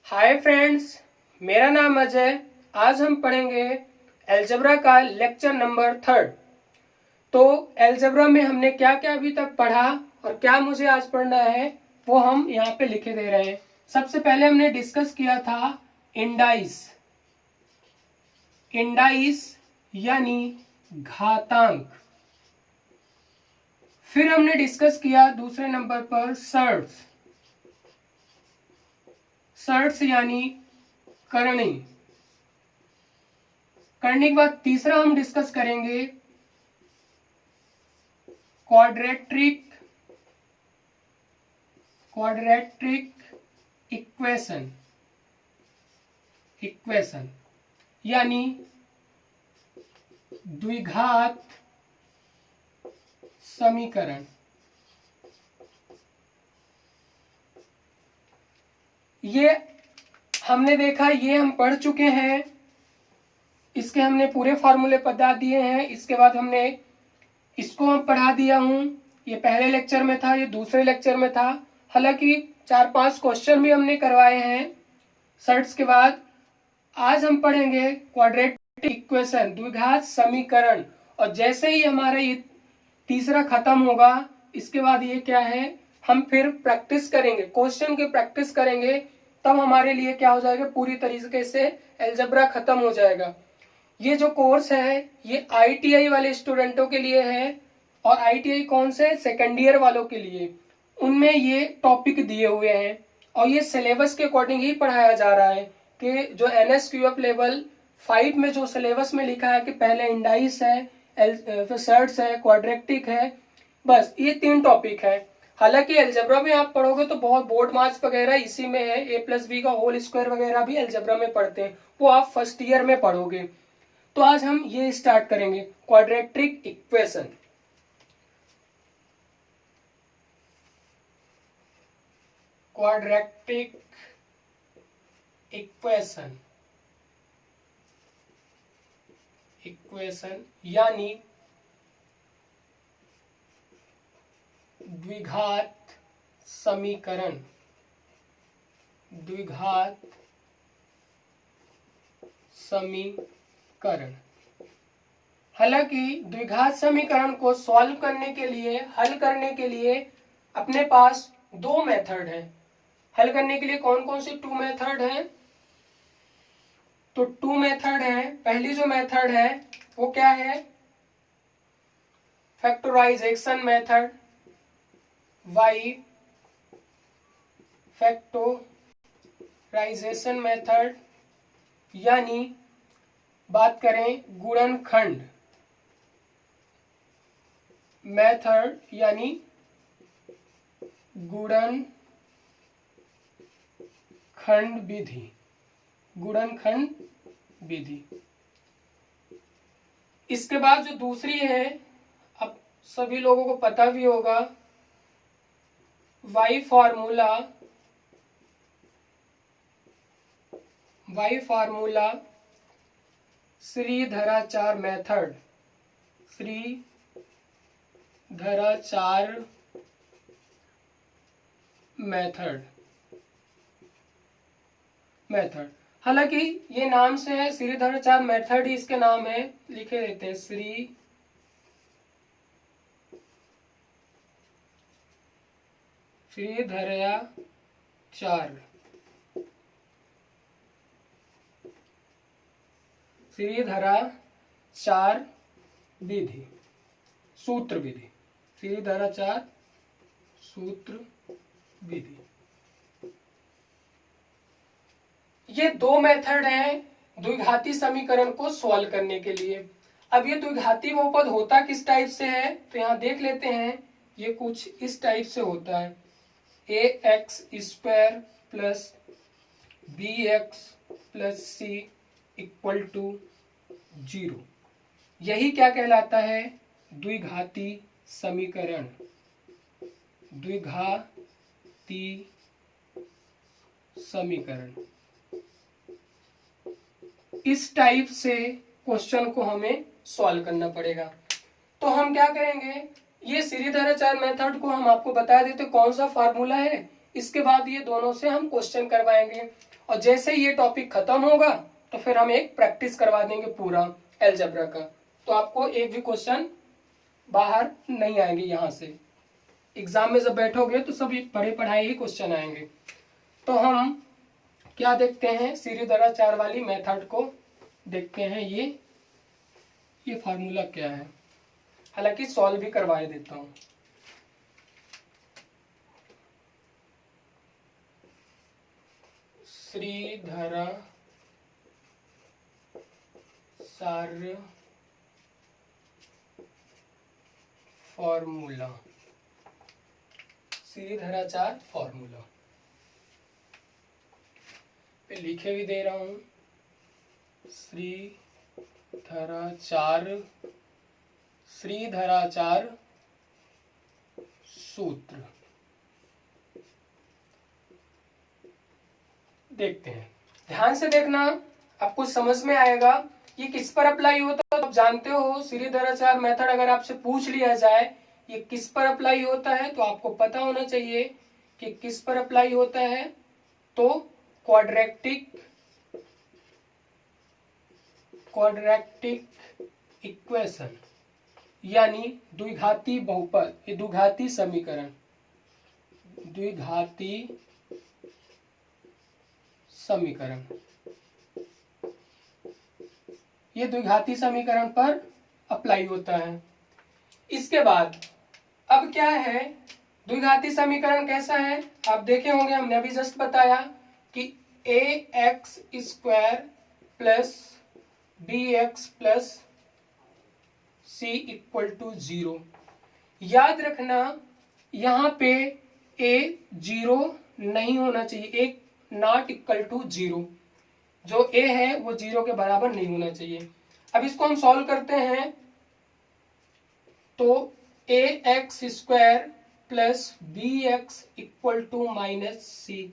Hi friends, मेरा नाम अजय। आज हम पढ़ेंगे अलजेब्रा का लेक्चर नंबर 3। तो अलजेब्रा में हमने क्या क्या अभी तक पढ़ा और क्या मुझे आज पढ़ना है वो हम यहाँ पे लिखे दे रहे हैं। सबसे पहले हमने डिस्कस किया था इंडाइस। इंडाइस यानी घातांक। फिर हमने डिस्कस किया दूसरे नंबर पर सर्ट्स। सर्ट्स यानी करणी। करने के बाद तीसरा हम डिस्कस करेंगे क्वाड्रेटिक इक्वेशन यानी द्विघात समीकरण। ये हमने देखा, ये हम पढ़ चुके हैं। इसके हमने पूरे फॉर्मूले बता दिए हैं। इसके बाद हमने इसको हम पढ़ा दिया हूं। ये पहले लेक्चर में था, ये दूसरे लेक्चर में था। हालांकि 4-5 क्वेश्चन भी हमने करवाए हैं सर्ट्स के बाद। आज हम पढ़ेंगे क्वाड्रेटिक इक्वेशन, द्विघात समीकरण। और जैसे ही हमारा ये तीसरा खत्म होगा, इसके बाद ये क्या है, हम फिर प्रैक्टिस करेंगे, क्वेश्चन की प्रैक्टिस करेंगे। तब हमारे लिए क्या हो जाएगा, पूरी तरीके से अलजेब्रा खत्म हो जाएगा। ये जो कोर्स है ये ITI वाले स्टूडेंटों के लिए है। और ITI कौन से, सेकेंड ईयर वालों के लिए। उनमें ये टॉपिक दिए हुए हैं और ये सिलेबस के अकॉर्डिंग ही पढ़ाया जा रहा है कि जो NSQF लेवल 5 में जो सिलेबस में लिखा है कि पहले इंडाइस है, फिर सर्ट्स है, क्वाड्रेटिक है, बस ये 3 टॉपिक है। हालांकि अलजेब्रा में आप पढ़ोगे तो बहुत बोर्ड मार्क्स वगैरह इसी में है। A+B का होल स्क्वायर वगैरह भी अलजेब्रा में पढ़ते हैं, वो आप फर्स्ट ईयर में पढ़ोगे। तो आज हम ये स्टार्ट करेंगे क्वाड्रेटिक इक्वेशन। क्वाड्रेटिक इक्वेशन यानी द्विघात समीकरण। हालांकि द्विघात समीकरण को सॉल्व करने के लिए, हल करने के लिए अपने पास 2 मेथड हैं। हल करने के लिए कौन कौन सी 2 मेथड हैं? तो 2 मेथड हैं। पहली जो मेथड है वो क्या है, factorisation method, y factorisation method, यानी बात करें गुणनखंड मेथड, यानी गुणनखंड विधि। इसके बाद जो दूसरी है, अब सभी लोगों को पता भी होगा, y फार्मूला श्रीधराचार्य मेथड। हालांकि ये नाम से है, श्रीधराचार्य मेथड ही इसके नाम है, लिखे देते हैं श्रीधराचार्य विधि, सूत्र विधि, श्रीधराचार्य सूत्र विधि। ये 2 मेथड हैं द्विघाती समीकरण को सॉल्व करने के लिए। अब ये द्विघाती बहुपद होता किस टाइप से है, तो यहाँ देख लेते हैं। ये कुछ इस टाइप से होता है, ax² plus bx plus c equal to 0। यही क्या कहलाता है, द्विघाती समीकरण। इस टाइप से क्वेश्चन को हमें सॉल्व करना पड़ेगा। तो हम क्या करेंगे, ये श्रीधराचार्य मेथड को हम आपको बता देते कौन सा फार्मूला है। इसके बाद ये दोनों से हम क्वेश्चन करवाएंगे और जैसे ये टॉपिक खत्म होगा तो फिर हम एक प्रैक्टिस करवा देंगे पूरा अलजेब्रा का, तो आपको एक भी क्वेश्चन बाहर नहीं आएंगे यहाँ से। एग्जाम में जब बैठोगे तो सभी पढ़े पढ़ाए ही क्वेश्चन आएंगे। तो हम क्या देखते हैं, सीढ़ीधराचार वाली मेथड को देखते हैं। ये फार्मूला क्या है, हालांकि सॉल्व भी करवाए देता हूं। श्रीधराचार्य फॉर्मूला, श्रीधराचार्य फॉर्मूला पे लिखे भी दे रहा हूं। श्रीधराचार्य सूत्र देखते हैं। ध्यान से देखना, आपको समझ में आएगा ये किस पर अप्लाई होता है। आप जानते हो श्रीधराचार्य मेथड अगर आपसे पूछ लिया जाए ये किस पर अप्लाई होता है तो आपको पता होना चाहिए कि किस पर अप्लाई होता है। तो क्वाड्रेटिक इक्वेशन यानी द्विघाती बहुपद, ये द्विघाती समीकरण, ये द्विघाती समीकरण पर अप्लाई होता है। इसके बाद अब क्या है, द्विघाती समीकरण कैसा है आप देखे होंगे, हमने अभी जस्ट बताया कि ax square plus bx plus c equal to 0। याद रखना यहाँ पे a 0 नहीं होना चाहिए, एक नॉट इक्वल टू 0, जो a है वो 0 के बराबर नहीं होना चाहिए। अब इसको हम सॉल्व करते हैं तो ax square plus bx equal to minus c,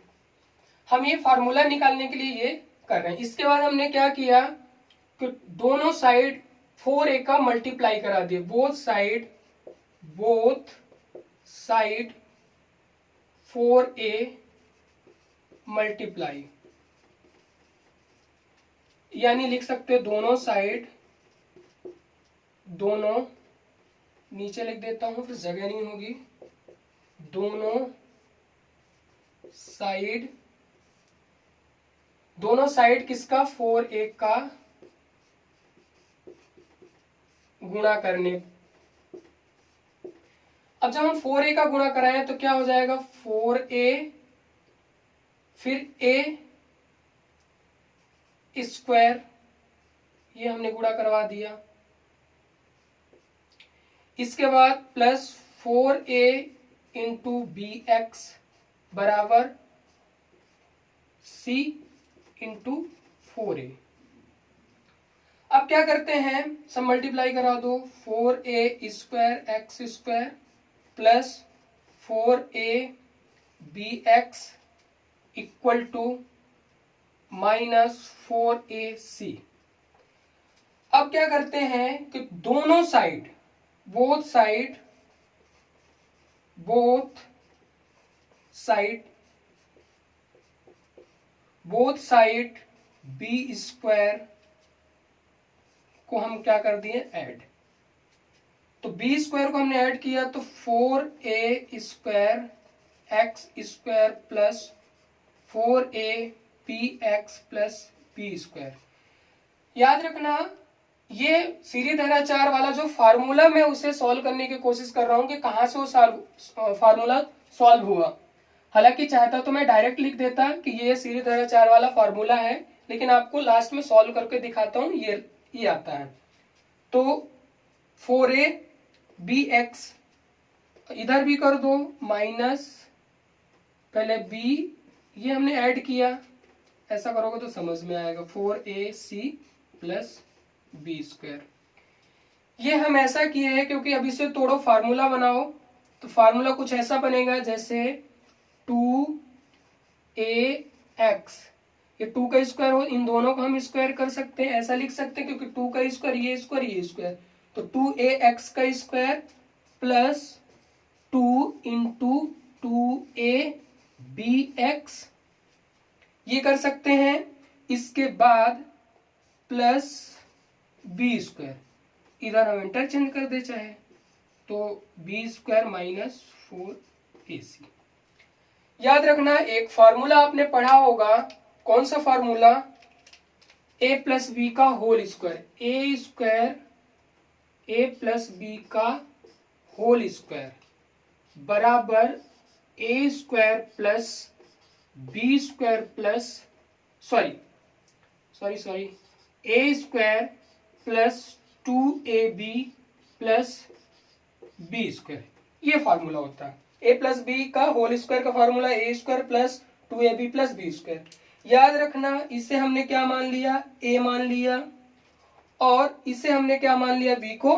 हम ये फार्मूला निकालने के लिए ये कर रहे हैं। इसके बाद हमने क्या किया कि दोनों साइड 4a का मल्टीप्लाई करा दिए, बोथ साइड 4a मल्टीप्लाई, यानी लिख सकते दोनों साइड, दोनों नीचे लिख देता हूं फिर जगह नहीं होगी, दोनों साइड किसका 4a का गुणा करने। अब जब हम 4a का गुणा कराएं तो क्या हो जाएगा 4a फिर a स्क्वायर, ये हमने गुणा करवा दिया। इसके बाद प्लस 4a इंटू bx बराबर c इंटू 4a। अब क्या करते हैं, सब मल्टीप्लाई करा दो, 4a square X square plus 4a bx equal to minus 4ac। अब क्या करते हैं कि दोनों side, both side b square को हम क्या कर दिए ऐड। तो b स्क्वायर को हमने ऐड किया तो 4a square X square plus 4a px plus p square. याद रखना ये सीढ़ीधराचार वाला जो फार्मूला मैं उसे सॉल्व करने की कोशिश कर रहा हूं कि कहां से वो फार्मूला सॉल्व हुआ। हालांकि चाहता तो मैं डायरेक्ट लिख देता कि ये सीढ़ीधराचार वाला फार्मूला है, लेकिन आपको लास्ट में सॉल्व करके दिखाता हूं, ये आता है। तो 4a bx इधर भी कर दो माइनस, पहले b ये हमने ऐड किया, ऐसा करोगे तो समझ में आएगा 4ac प्लस बी स्क्वायर। ये हम ऐसा किए हैं क्योंकि अभी से तोड़ो फार्मूला बनाओ तो फार्मूला कुछ ऐसा बनेगा जैसे 2ax, ये 2 का स्क्वायर हो, इन दोनों को हम स्क्वायर कर सकते हैं, ऐसा लिख सकते हैं क्योंकि 2 का स्क्वायर ये स्क्वायर, तो 2ax का square plus 2 into 2a bx, ये कर सकते हैं। इसके बाद प्लस बी स्क्वायर, इधर हम इंटरचेंज कर दे चाहे तो बी स्क्वायर माइनस 4ac। याद रखना एक फार्मूला आपने पढ़ा होगा, कौन सा फार्मूला, a प्लस बी का whole square, A square A plus B का होल स्क्वायर बराबर A square plus B square plus sorry A square plus 2ab plus B square, ये फार्मूला होता है। ए प्लस बी का whole square का formula A square plus 2ab plus B square. याद रखना इसे हमने क्या मान लिया, a मान लिया, और इसे हमने क्या मान लिया, b को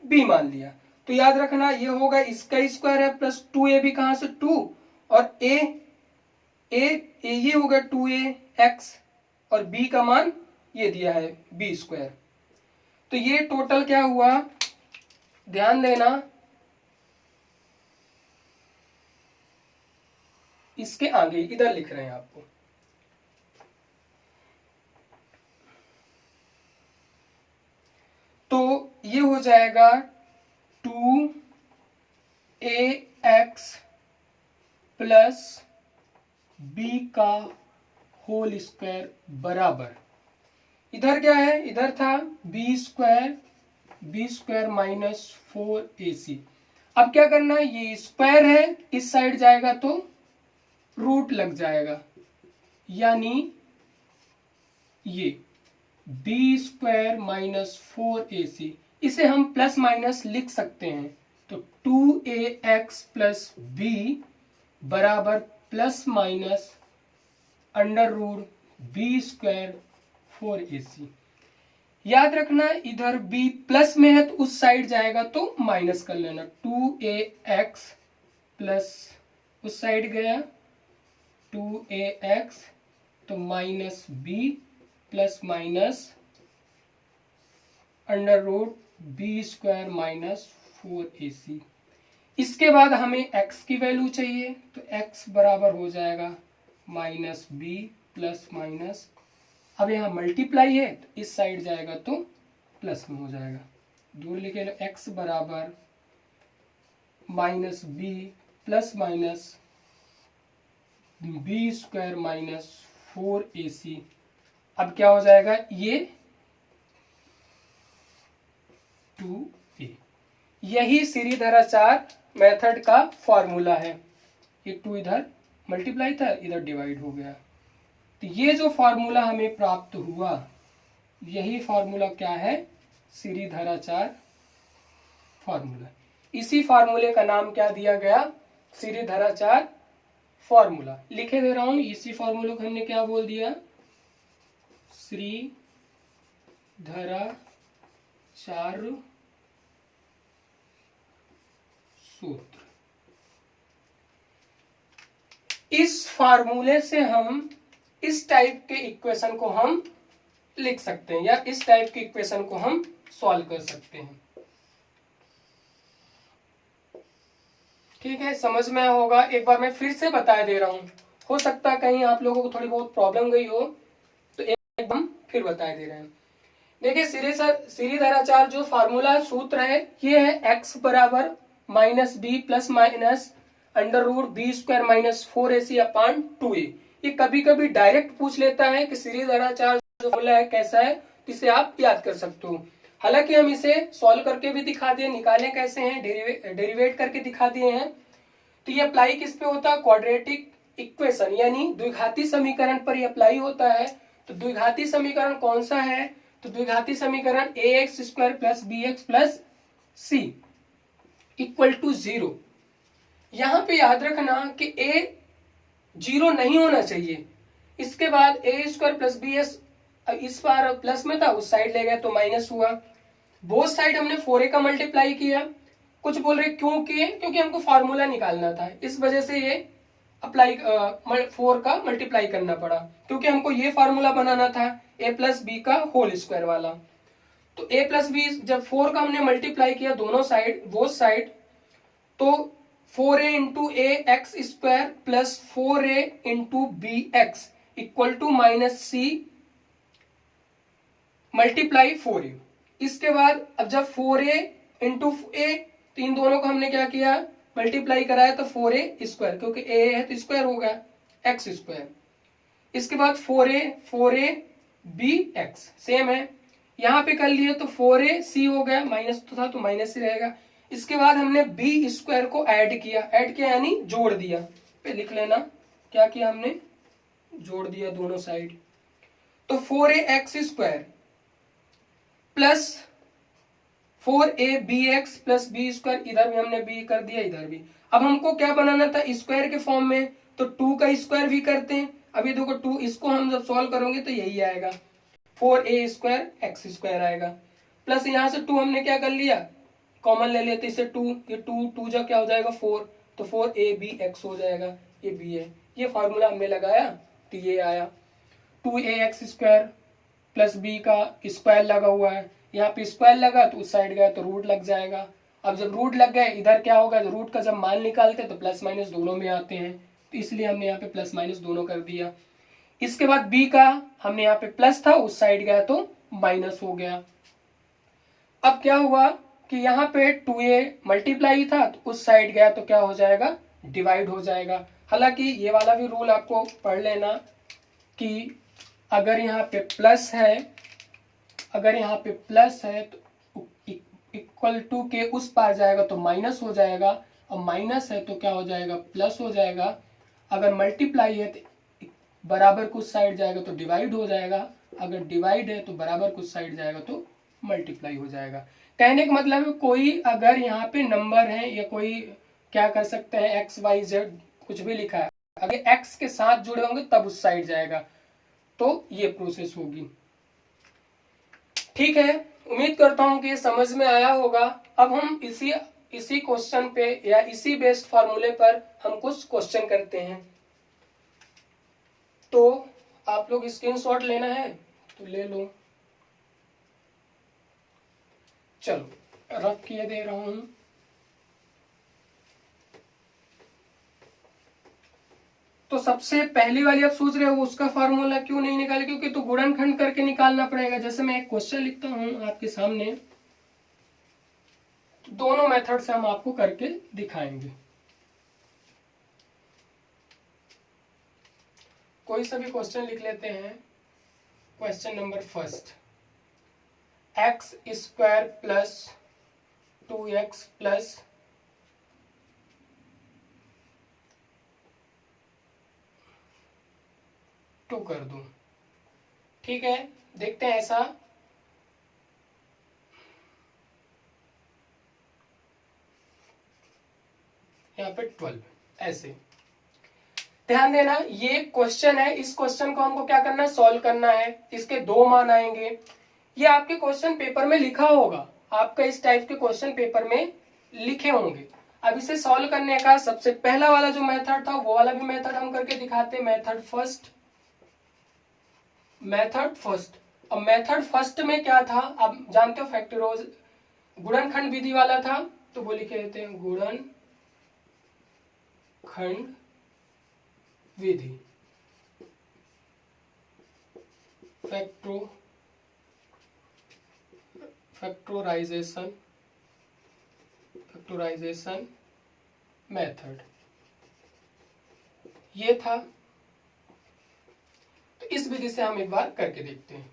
b मान लिया। तो याद रखना ये होगा इसका स्क्वायर है प्लस 2ab, कहां से 2, और a ये होगा 2ax, और b का मान ये दिया है b स्क्वायर। तो ये टोटल क्या हुआ, ध्यान देना, इसके आगे इधर लिख रहे हैं आपको, तो ये हो जाएगा 2ax प्लस b का होल स्क्वायर बराबर, इधर क्या है, इधर था बी स्क्वायर माइनस 4ac। अब क्या करना है, ये स्क्वायर है, इस साइड जाएगा तो रूट लग जाएगा, यानी ये बी स्क्वायर माइनस 4ac, इसे हम प्लस माइनस लिख सकते हैं। तो 2ax प्लस b बराबर plus minus under root B square 4ac। याद रखना इधर b प्लस में है तो उस साइड जाएगा तो माइनस कर लेना, 2ax प्लस उस साइड गया 2ax तो minus b plus minus under root B square minus 4ac। इसके बाद हमें x की वैल्यू चाहिए, तो x बराबर हो जाएगा माइनस b प्लस माइनस, अब यहाँ मल्टीप्लाई है तो इस साइड जाएगा तो प्लस में हो जाएगा, दूर लिखे लो, x बराबर minus b plus minus B square minus 4ac। अब क्या हो जाएगा, ये 2a, यही सीरीधराचार मेथड का फॉर्मूला है। ये 2 इधर मल्टीप्लाई था, इधर डिवाइड हो गया, तो ये जो फॉर्मूला हमें प्राप्त हुआ, यही फॉर्मूला क्या है, सीरीधराचार फॉर्मूला। इसी फॉर्मूले का नाम क्या दिया गया, सीरीधराचार फॉर्मूला। लिखे दे रहा हूं, इसी फॉर्मूले को हमने क्या बोल दिया, सीरीधराचार सूत्र। इस फार्मूले से हम इस टाइप के इक्वेशन को हम लिख सकते हैं, या इस टाइप के इक्वेशन को हम सॉल्व कर सकते हैं। ठीक है, समझ में होगा। एक बार मैं फिर से बता दे रहा हूं, हो सकता है कहीं आप लोगों को थोड़ी बहुत प्रॉब्लम गई हो, तो एक हम फिर बता दे रहे हैं। देखिए सीरीधराचार जो फार्मूला सूत्र है, ये है x बराबर minus B plus minus under root B square minus 4ac upon 2a। ये कभी कभी डायरेक्ट पूछ लेता है कि सीरीधराचार जो फॉर्मूला है कैसा है, तो इसे आप याद कर सकते हो। हालांकि हम इसे सॉल्व करके भी दिखा दिए, निकाले कैसे हैं, डेरिवेट करके दिखा दिए हैं। तो ये अप्लाई किस पे होता है, क्वाड्रेटिक इक्वेशन यानी द्विघाती समीकरण पर ये अप्लाई होता है। तो द्विघाती समीकरण कौन सा है, तो द्विघाती समीकरण ax square plus bx plus c equal to 0। यहां पे याद रखना कि a 0 नहीं होना चाहिए। इसके बाद a स्क्वायर प्लस bs, इस बार प्लस में था, उस साइड ले गए तो माइनस हुआ। बोथ साइड हमने 4a का मल्टीप्लाई किया। कुछ बोल रहे क्यों किए, क्योंकि हमको फार्मूला निकालना था, इस वजह से ये अप्लाई 4 का मल्टीप्लाई करना पड़ा, क्योंकि हमको ये फार्मूला बनाना था a प्लस बी का होल स्क्वायर वाला। तो a प्लस बी जब 4 का हमने मल्टीप्लाई किया दोनों साइड, बोथ साइड, तो 4a into A X square plus 4a into B X equal to minus C multiply 4a। इसके बाद अब जब 4a इंटू ए, तो इन दोनों को हमने क्या किया, मल्टीप्लाई कराया, तो 4a स्क्वायर, क्योंकि a है तो स्क्वायर होगा, एक्स स्क्वायर। इसके बाद 4a b x सेम है, यहाँ पे कर लिए तो 4a c हो गया, माइनस तो था तो माइनस ही रहेगा। इसके बाद हमने b स्क्वायर को ऐड किया यानी जोड़ दिया, पे लिख लेना क्या किया हमने, जोड़ दिया दोनों साइड। तो 4ax square plus 4abx plus b square, इधर भी हमने b कर दिया, इधर भी। अब हमको क्या बनाना था, स्क्वायर के फॉर्म में, तो 2 का स्क्वायर भी करते हैं। अभी देखो 2, इसको हम जब सॉल्व करेंगे तो यही आएगा, 4a स्क्वायर एक्स स्क्वायर आएगा, प्लस यहाँ से 2 हमने क्या कर लिया, कॉमन ले लेते, इसे 2, ये 2 जब क्या हो जाएगा 4, तो 4abx हो जाएगा, ये b है। ये फॉर्मूला हमने लगाया तो ये आया, 2ax स्क्वायर प्लस b का स्क्वायर लगा हुआ है, यहाँ पे स्क्वायर लगा तो उस साइड गया तो रूट लग जाएगा। अब जब रूट लग गए, इधर क्या होगा, रूट का जब मान निकालते तो प्लस माइनस दोनों में आते हैं, तो इसलिए हमने यहाँ पे प्लस माइनस दोनों कर दिया। इसके बाद b का हमने यहाँ पे प्लस था, उस साइड गया तो माइनस हो गया। अब क्या हुआ कि यहाँ पे 2a मल्टीप्लाई था तो उस साइड गया तो क्या हो जाएगा, डिवाइड हो जाएगा। हालांकि ये वाला भी रूल आपको पढ़ लेना कि अगर यहाँ पे प्लस है, तो इक्वल टू के उस पार जाएगा तो माइनस हो जाएगा, और माइनस है तो क्या हो जाएगा, प्लस हो जाएगा। अगर मल्टीप्लाई है तो बराबर कुछ साइड जाएगा तो डिवाइड हो जाएगा, अगर डिवाइड है तो बराबर कुछ साइड जाएगा तो मल्टीप्लाई हो जाएगा। कहने का मतलब है कोई अगर यहाँ पे नंबर है या कोई क्या कर सकते हैं, एक्स वाई जेड कुछ भी लिखा है, अगर एक्स के साथ जुड़े होंगे तब उस साइड जाएगा, तो ये प्रोसेस होगी। ठीक है, उम्मीद करता हूं कि ये समझ में आया होगा। अब हम इसी क्वेश्चन पे या इसी बेस्ड फॉर्मूले पर हम कुछ क्वेश्चन करते हैं। तो आप लोग स्क्रीनशॉट लेना है तो ले लो, चलो रख किए दे रहा हूं। तो सबसे पहली वाली आप सोच रहे हो उसका फार्मूला क्यों नहीं निकाले, क्योंकि तो गुणनखंड करके निकालना पड़ेगा। जैसे मैं एक क्वेश्चन लिखता हूं आपके सामने, तो दोनों मेथड से हम आपको करके दिखाएंगे। कोई सा भी क्वेश्चन लिख लेते हैं। Question number first, x square plus 2x plus 2 कर दूं। ठीक है, देखते हैं ऐसा। यहाँ पे 12 ऐसे ध्यान देना, ये क्वेश्चन है, इस क्वेश्चन को हमको क्या करना है, सॉल्व करना है। इसके 2 मान आएंगे, ये आपके क्वेश्चन पेपर में लिखा होगा, आपका इस टाइप के क्वेश्चन पेपर में लिखे होंगे। अब इसे सॉल्व करने का सबसे पहला वाला जो मेथड था वो वाला भी मेथड हम करके दिखाते हैं, मेथड फर्स्ट। अब मेथड फर्स्ट में क्या था, आप जानते हो फैक्टराइज गुणनखंड विधि वाला था, तो वो लिखे देते हैं गुणनखंड विधि, फैक्टराइजेशन मेथड ये था। तो इस विधि से हम एक बार करके देखते हैं।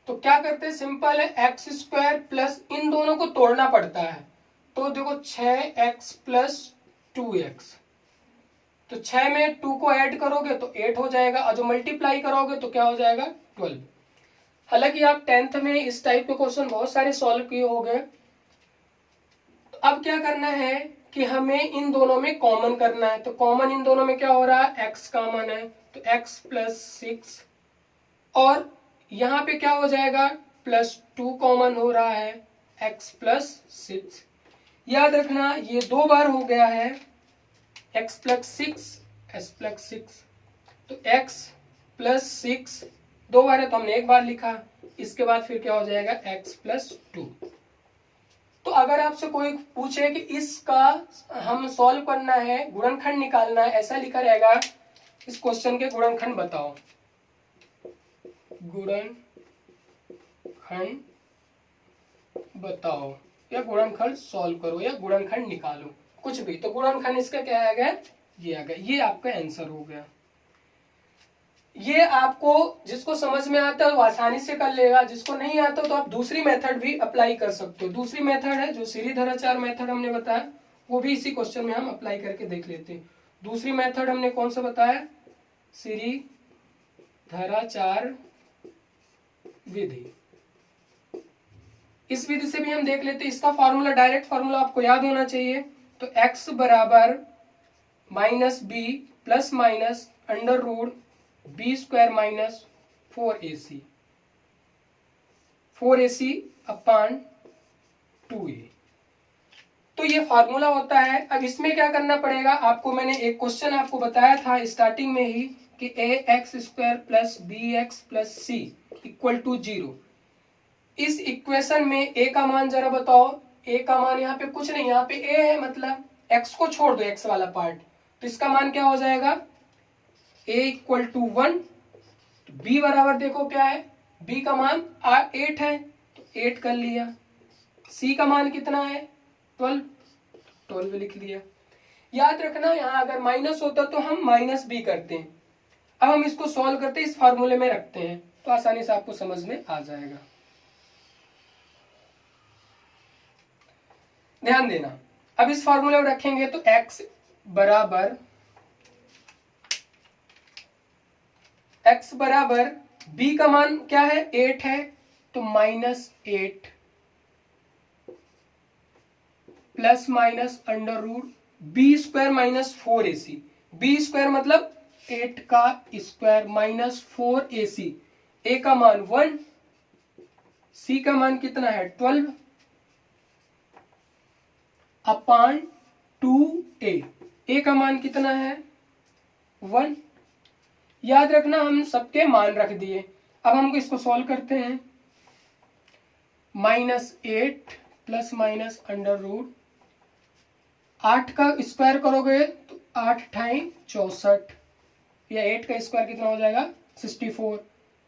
तो क्या करते हैं, सिंपल है, एक्स स्क्वायर प्लस इन दोनों को तोड़ना पड़ता है। तो देखो 6x प्लस 2x, तो 6 में 2 को ऐड करोगे तो 8 हो जाएगा, और जो मल्टीप्लाई करोगे तो क्या हो जाएगा 12। हालांकि आप 10th में इस टाइप के क्वेश्चन बहुत सारे सॉल्व किए होंगे। तो अब क्या करना है कि हमें इन दोनों में कॉमन करना है। तो कॉमन इन दोनों में क्या हो रहा है, x कॉमन है, तो x प्लस 6, और यहाँ पे क्या हो जाएगा, प्लस 2 कॉमन हो रहा है, x प्लस 6। याद रखना ये 2 बार हो गया है, x प्लस 6, s प्लस 6, तो x प्लस 6 2 बार है तो हमने एक बार लिखा। इसके बाद फिर क्या हो जाएगा, x प्लस 2। तो अगर आपसे कोई पूछे कि इसका हम सॉल्व करना है, गुणनखंड निकालना है, ऐसा लिखा रहेगा, इस क्वेश्चन के गुणनखंड बताओ, गुणनखंड बताओ या गुणनखंड सॉल्व करो या गुणनखंड निकालो, कुछ भी। तो गुणनखंड इसका क्या आ गया, ये आ गया, ये आपका आंसर हो गया। ये आपको जिसको समझ में आता है वो आसानी से कर लेगा, जिसको नहीं आता तो आप दूसरी मेथड भी अप्लाई कर सकते हो। दूसरी मेथड है जो सीरीधराचार मेथड हमने बताया, वो भी इसी क्वेश्चन में हम अप्लाई करके देख लेते हैं। दूसरी मेथड हमने कौन सा बताया, सीरीधराचार विधि। इस विधि से भी हम देख लेते हैं। इसका फॉर्मूला, डायरेक्ट फॉर्मूला आपको याद होना चाहिए। तो x बराबर minus B plus minus under root B square minus 4ac upon 2a। तो ये फॉर्मूला होता है। अब इसमें क्या करना पड़ेगा आपको, मैंने एक क्वेश्चन आपको बताया था स्टार्टिंग में ही कि ax square plus B X plus C equal to 0। इस इक्वेशन में a का मान जरा बताओ। a का मान यहाँ पे कुछ नहीं, यहाँ पे a है, मतलब x को छोड़ दो, x वाला पार्ट। तो इसका मान क्या हो जाएगा, a इक्वल टू 1। b बराबर देखो क्या है, b का मान 8 है, तो 8 कर लिया। c का मान कितना है, 12 लिख लिया। याद रखना यहाँ अगर माइनस होता तो हम माइनस b करते हैं। अब हम इसको सॉल्व करते हैं, इस फॉर्मूले में रखते हैं, तो आसानी से आपको समझ में आ जाएगा। ध्यान देना, अब इस फॉर्मूले में रखेंगे तो x बराबर b का मान क्या है, 8 है, तो -8 plus minus under root B square minus 4ac। B square मतलब 8 का स्क्वायर माइनस 4ac। a का मान 1, c का मान कितना है 12 अपान 2a। a का मान कितना है 1। याद रखना हम सबके मान रख दिए। अब हम इसको सॉल्व करते हैं। -8 प्लस माइनस अंडर रूट 8 का स्क्वायर करोगे तो 8 × 64, या 8 का स्क्वायर कितना हो जाएगा 64।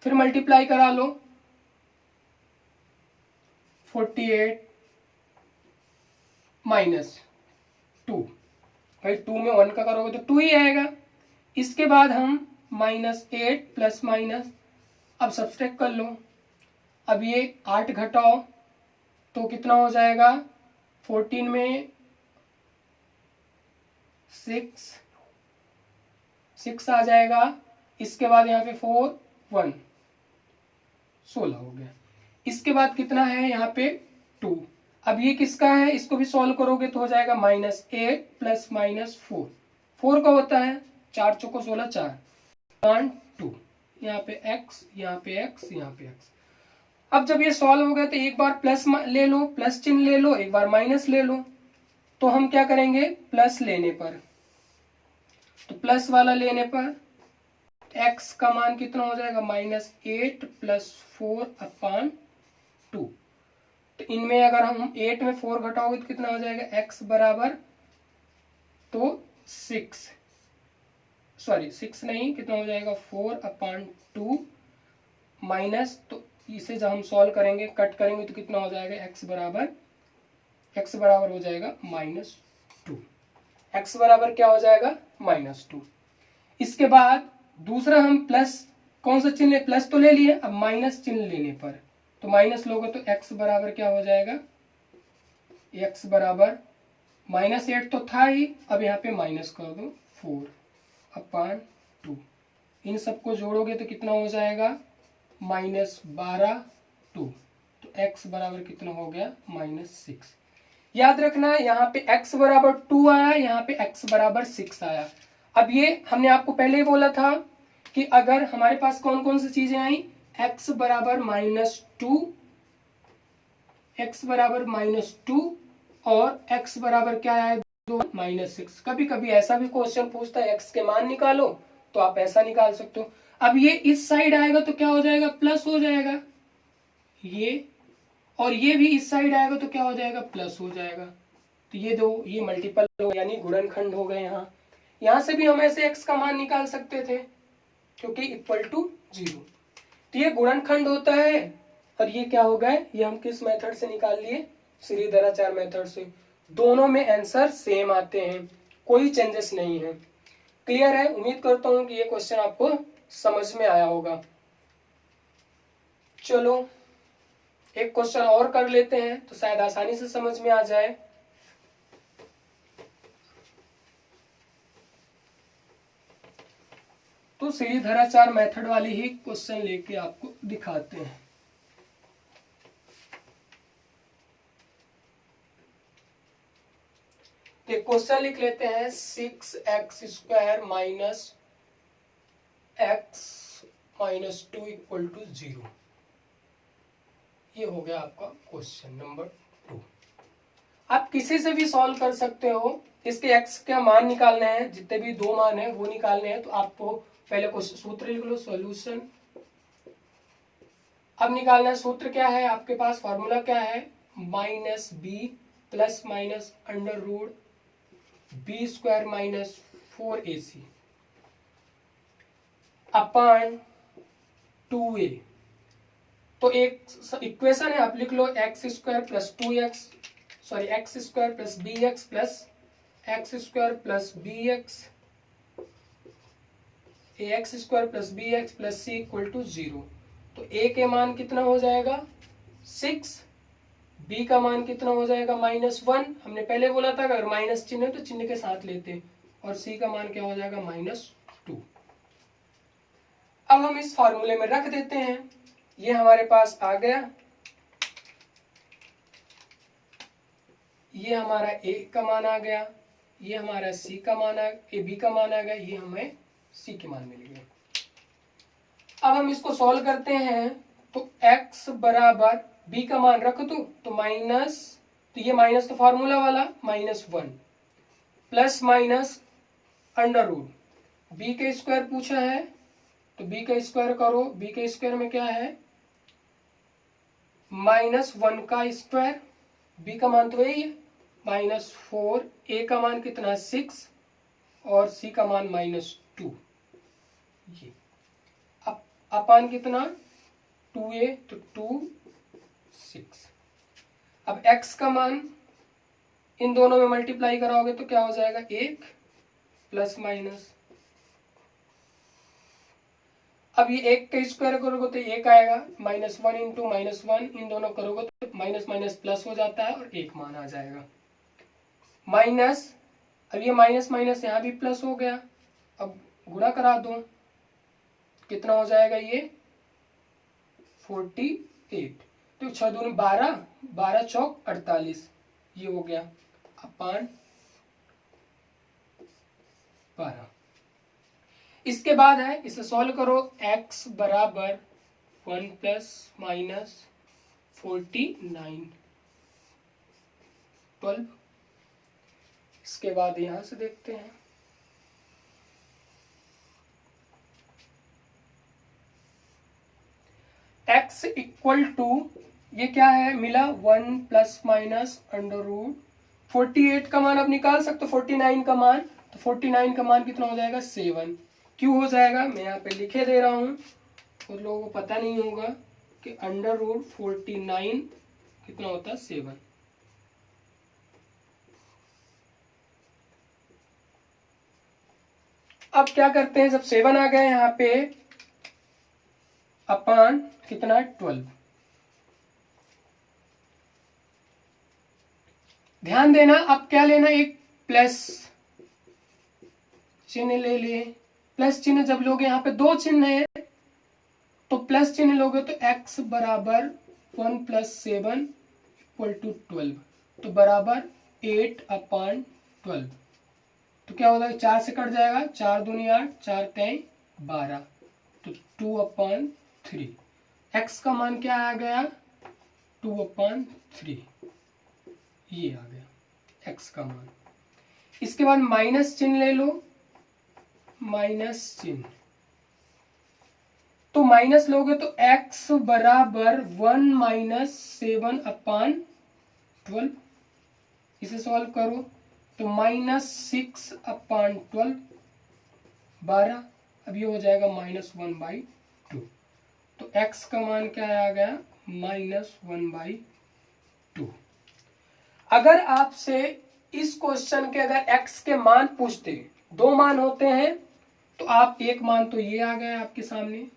फिर मल्टीप्लाई करा लो, 48 माइनस 2, भाई 2 में 1 का करोगे तो 2 ही आएगा। इसके बाद हम -8 प्लस माइनस, अब सब्सट्रैक्ट कर लो। अब ये 8 घटाओ तो कितना हो जाएगा, 14 में 6 आ जाएगा। इसके बाद यहाँ पे 4 1 16 हो गया। इसके बाद कितना है यहाँ पे 2। अब ये किसका है, इसको भी सॉल्व करोगे तो हो जाएगा -8 प्लस माइनस 4 का होता है 4 चौको 16 4 2। यहाँ पे x, यहाँ पे x, यहाँ पे x। अब जब ये सॉल्व हो गया तो एक बार प्लस ले लो, प्लस चिन्ह ले लो, एक बार माइनस ले लो। तो हम क्या करेंगे, प्लस लेने पर, तो प्लस वाला लेने पर x का मान कितना हो जाएगा -8 प्लस 4 अपान 2। तो इनमें अगर हम 8 में 4 घटाओगे तो कितना हो जाएगा, x बराबर तो 6 नहीं, कितना हो जाएगा 4 अपान 2 माइनस, तो इसे जब हम सॉल्व करेंगे कट करेंगे तो कितना हो जाएगा, x बराबर हो जाएगा -2। x बराबर क्या हो जाएगा -2। इसके बाद दूसरा हम प्लस, कौन सा चिन्ह, प्लस तो ले लिए, अब माइनस चिन्ह लेने पर, तो माइनस लोगे तो x बराबर क्या हो जाएगा, x बराबर -8 तो था ही, अब यहाँ पे माइनस कर दो 4 अपान 2। इन सबको जोड़ोगे तो कितना हो जाएगा -12 2। तो x बराबर कितना हो गया -6। याद रखना यहाँ पे x बराबर 2 आया, यहाँ पे x बराबर 6 आया। अब ये हमने आपको पहले ही बोला था कि अगर हमारे पास कौन कौन सी चीजें आई, x बराबर -2, x बराबर -2 और x बराबर क्या आया 2 -6। कभी कभी ऐसा भी क्वेश्चन पूछता है x के मान निकालो, तो आप ऐसा निकाल सकते हो। अब ये इस साइड आएगा तो क्या हो जाएगा, प्लस हो जाएगा ये, और ये भी इस साइड आएगा तो क्या हो जाएगा, प्लस हो जाएगा। तो ये दो, ये मल्टीपल हो यानी गुणनखंड हो गए। यहाँ से भी हम ऐसे x का मान निकाल सकते थे क्योंकि इक्वल टू 0। तो ये गुणनखंड होता है और ये क्या हो गया, ये हम किस मेथड से निकाल लिए, श्रीधराचार्य मेथड से। दोनों में आंसर सेम आते हैं, कोई चेंजेस नहीं है। क्लियर है? उम्मीद करता हूं कि ये क्वेश्चन आपको समझ में आया होगा। चलो एक क्वेश्चन और कर लेते हैं तो शायद आसानी से समझ में आ जाए। तो श्रीधराचार्य मेथड वाली ही क्वेश्चन लेके आपको दिखाते हैं। तो क्वेश्चन लिख लेते हैं 6x² minus x minus 2 equal to 0। ये हो गया आपका क्वेश्चन नंबर 2। आप किसी से भी सॉल्व कर सकते हो। इसके x का मान निकालने हैं, जितने भी दो मान है वो निकालने हैं। तो आपको पहले क्वेश्चन सूत्र लिख लो, सॉल्यूशन। अब निकालना है, सूत्र क्या है आपके पास, फॉर्मूला क्या है, minus B plus minus under root b² minus 4ac upon 2a। तो एक इक्वेशन है, आप लिख लो x² plus 2x, sorry x² plus bx प्लस x² plus bx ax² plus bx plus c equal to 0। तो a के मान कितना हो जाएगा 6, b का मान कितना हो जाएगा -1। हमने पहले बोला था अगर माइनस चिन्ह है तो चिन्ह के साथ लेते, और c का मान क्या हो जाएगा -2। अब हम इस फॉर्मूले में रख देते हैं, ये हमारे पास आ गया। ये हमारा a का मान आ गया, ये हमारा c का मान b का मान आ गया, ये हमें c के मान मिल गए। अब हम इसको सॉल्व करते हैं तो x बराबर b का मान रख दो तो माइनस, तो ये माइनस तो फार्मूला वाला -1 plus minus under root b के स्क्वायर पूछा है तो b का स्क्वायर करो। b के स्क्वायर में क्या है -1 का स्क्वायर, b का मान तो यही है -4, a का मान कितना 6 और c का मान -2। ये अपान कितना 2a तो 2 6। अब x का मान इन दोनों में मल्टीप्लाई कराओगे तो क्या हो जाएगा 1 प्लस माइनस। अब ये 1 का स्क्वायर करोगे तो 1 आएगा, -1 इंटू -1, इन दोनों करोगे तो माइनस माइनस प्लस हो जाता है और 1 मान आ जाएगा माइनस। अब ये माइनस माइनस यहाँ भी प्लस हो गया, अब गुणा करा दो, कितना हो जाएगा ये 48। तो 6 दूनी 12, 12 चौक 48, ये हो गया अपान 12। इसके बाद है इसे सॉल्व करो, x बराबर 1 प्लस माइनस 49 12। इसके बाद यहां से देखते हैं x इक्वल टू, ये क्या है मिला 1 प्लस माइनस अंडर रूट 48 का मान आप निकाल सकते हो, 49 का मान, तो 49 का मान कितना हो जाएगा 7। क्यों हो जाएगा मैं यहाँ पे लिखे दे रहा हूँ, उन लोगों को पता नहीं होगा कि अंडर रूट 49 कितना होता है 7। अब क्या करते हैं, जब 7 आ गए यहाँ पे अपान कितना 12। ध्यान देना, अब क्या लेना, एक प्लस चिन्ह ले लिए। प्लस चिन्ह जब लोगे, यहाँ पे दो चिन्ह है तो प्लस चिन्ह लोगे तो x बराबर 1 प्लस 7 इक्वल टू 12, तो बराबर 8 अपान 12। तो क्या होगा 4 से कट जाएगा, 4 दूनी 8, 4 तेई 12, तो 2 अपान 3। x का मान क्या आ गया 2 अपान 3, ये आ गया x का मान। इसके बाद माइनस चिन्ह ले लो, माइनस चिन्ह, तो माइनस लोगे तो x बराबर 1 माइनस 7 अपान 12। इसे सॉल्व करो तो -6 अपान 12 12, अब ये हो जाएगा -1/2। तो x का मान क्या आ गया, -1/2। अगर आपसे इस क्वेश्चन के अगर x के मान पूछते, 2 मान होते हैं, तो आप एक मान तो ये आ गया आपके सामने,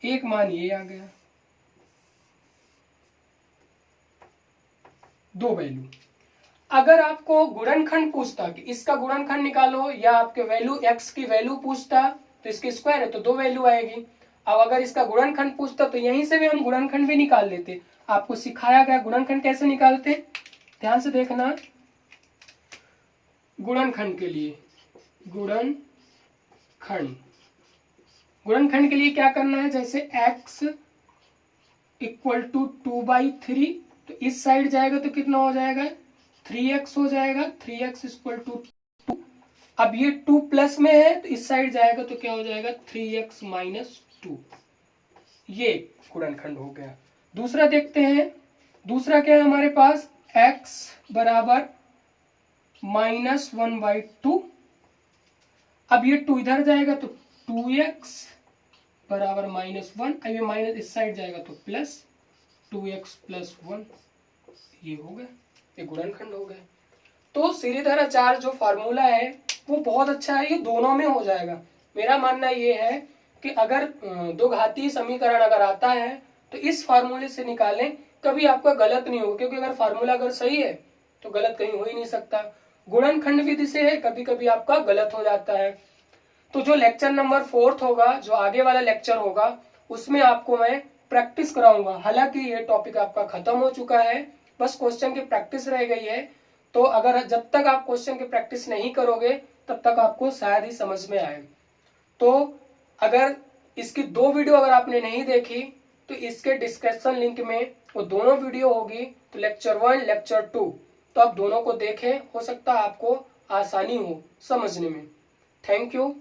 एक मान ये आ गया, 2 वैल्यू। अगर आपको गुणनखंड पूछता कि इसका गुणनखंड निकालो, या आपके वैल्यू x की वैल्यू पूछता, तो इसकी स्क्वायर है तो 2 वैल्यू आएगी। अब अगर इसका गुणनखंड पूछता तो यहीं से भी हम गुणनखंड भी निकाल लेते। आपको सिखाया गया गुणनखंड कैसे निकालते, ध्यान से देखना। गुणनखंड के लिए, गुणनखंड के लिए क्या करना है, जैसे x = 2/3, तो इस साइड जाएगा तो कितना हो जाएगा, 3x हो जाएगा, 3x = 2। अब ये 2 प्लस में है तो इस साइड जाएगा तो क्या हो जाएगा, 3x - 2। ये गुणनखंड हो गया। दूसरा देखते हैं, दूसरा क्या है हमारे पास, x बराबर -1/2। अब ये 2 इधर जाएगा तो 2x बराबर -1। अब ये माइनस इस साइड जाएगा तो प्लस, 2x + 1। ये हो गया, ये गुणनखंड हो गया। तो श्रीधराचार्य जो फार्मूला है वो बहुत अच्छा है, ये दोनों में हो जाएगा। मेरा मानना ये है कि अगर दो घातीय समीकरण अगर आता है तो इस फार्मूले से निकालें, कभी आपका गलत नहीं होगा, क्योंकि अगर फार्मूला अगर सही है तो गलत कहीं हो ही नहीं सकता। गुणनखंड विधि से है, कभी कभी आपका गलत हो जाता है। तो जो लेक्चर नंबर 4 होगा, जो आगे वाला लेक्चर होगा, उसमें आपको मैं प्रैक्टिस कराऊंगा। हालांकि ये टॉपिक आपका खत्म हो चुका है, बस क्वेश्चन की प्रैक्टिस रह गई है। तो अगर जब तक आप क्वेश्चन की प्रैक्टिस नहीं करोगे तब तक आपको शायद ही समझ में आए। तो अगर इसकी 2 वीडियो अगर आपने नहीं देखी तो इसके डिस्क्रिप्शन लिंक में वो दोनों वीडियो होगी, तो लेक्चर 1 लेक्चर 2, तो आप दोनों को देखें, हो सकता है आपको आसानी हो समझने में। Thank you.